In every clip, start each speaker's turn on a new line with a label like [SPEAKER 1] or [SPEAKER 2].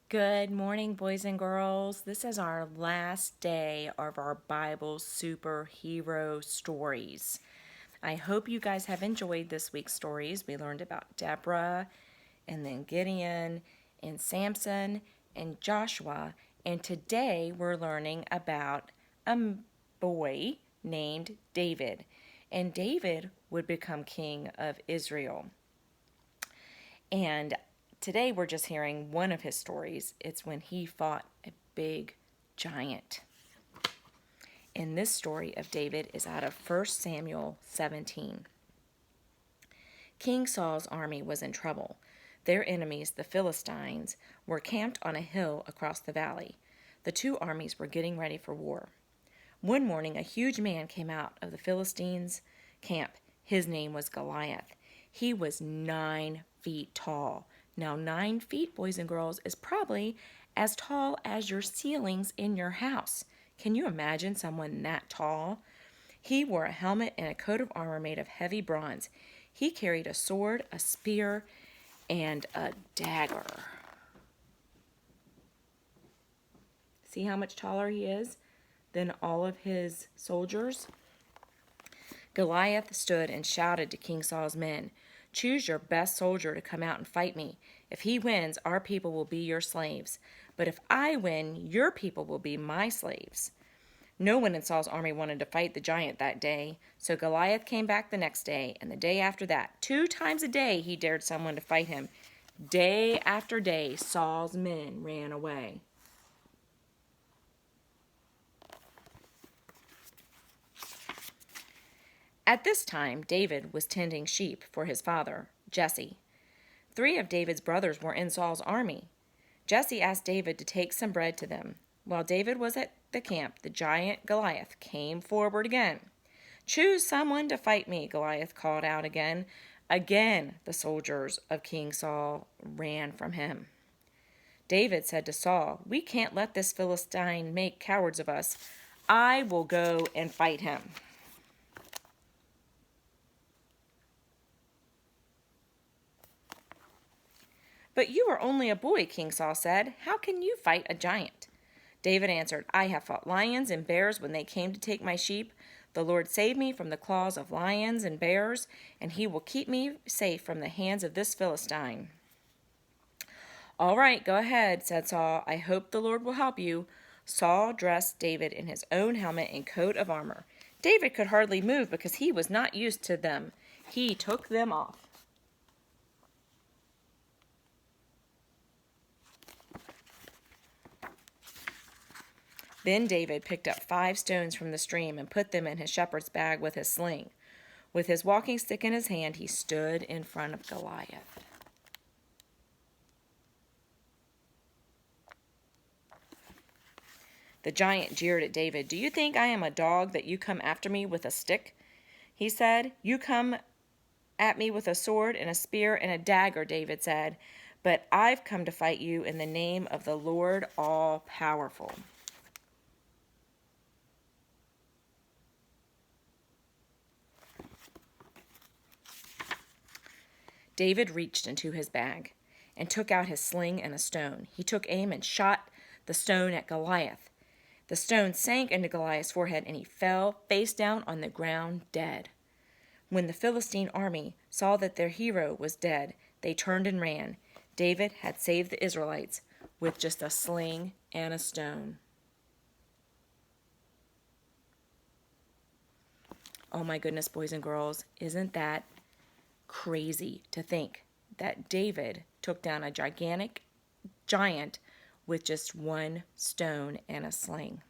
[SPEAKER 1] Good morning, boys and girls. This is our last day of our Bible superhero stories. I hope you guys have enjoyed this week's stories. We learned about Deborah and then Gideon and Samson and Joshua. And today we're learning about a boy named David. And David would become king of Israel. And today we're just hearing one of his stories. It's when he fought a big giant. And this story of David is out of 1 Samuel 17. King Saul's army was in trouble. Their enemies, the Philistines, were camped on a hill across the valley. The two armies were getting ready for war. One morning, a huge man came out of the Philistines' camp. His name was Goliath. He was 9 feet tall. Now, 9 feet, boys and girls, is probably as tall as your ceilings in your house. Can you imagine someone that tall? He wore a helmet and a coat of armor made of heavy bronze. He carried a sword, a spear, and a dagger. See how much taller he is than all of his soldiers? Goliath stood and shouted to King Saul's men, "Choose your best soldier to come out and fight me. If he wins, our people will be your slaves. But if I win, your people will be my slaves." No one in Saul's army wanted to fight the giant that day, so Goliath came back the next day, and the day after that. 2 times a day he dared someone to fight him. Day after day, Saul's men ran away. At this time, David was tending sheep for his father, Jesse. 3 of David's brothers were in Saul's army. Jesse asked David to take some bread to them. While David was at the camp, the giant Goliath came forward again. "Choose someone to fight me," Goliath called out again. Again, the soldiers of King Saul ran from him. David said to Saul, "We can't let this Philistine make cowards of us. I will go and fight him." "But you are only a boy," King Saul said. "How can you fight a giant?" David answered, "I have fought lions and bears when they came to take my sheep. The Lord saved me from the claws of lions and bears, and he will keep me safe from the hands of this Philistine." "All right, go ahead," said Saul. "I hope the Lord will help you." Saul dressed David in his own helmet and coat of armor. David could hardly move because he was not used to them. He took them off. Then David picked up 5 stones from the stream and put them in his shepherd's bag with his sling. With his walking stick in his hand, he stood in front of Goliath. The giant jeered at David. "Do you think I am a dog that you come after me with a stick?" he said. "You come at me with a sword and a spear and a dagger," David said. "But I've come to fight you in the name of the Lord All-Powerful." David reached into his bag and took out his sling and a stone. He took aim and shot the stone at Goliath. The stone sank into Goliath's forehead, and he fell face down on the ground dead. When the Philistine army saw that their hero was dead, they turned and ran. David had saved the Israelites with just a sling and a stone. Oh my goodness, boys and girls, isn't that crazy to think that David took down a gigantic giant with just one stone and a sling?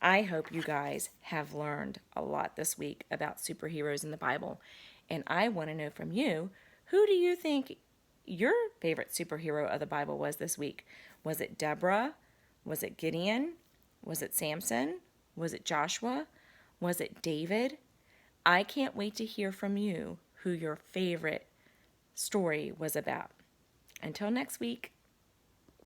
[SPEAKER 1] I hope you guys have learned a lot this week about superheroes in the Bible. And I want to know from you, who do you think your favorite superhero of the Bible was this week? Was it Deborah? Was it Gideon? Was it Samson? Was it Joshua? Was it David? I can't wait to hear from you who your favorite story was about. Until next week.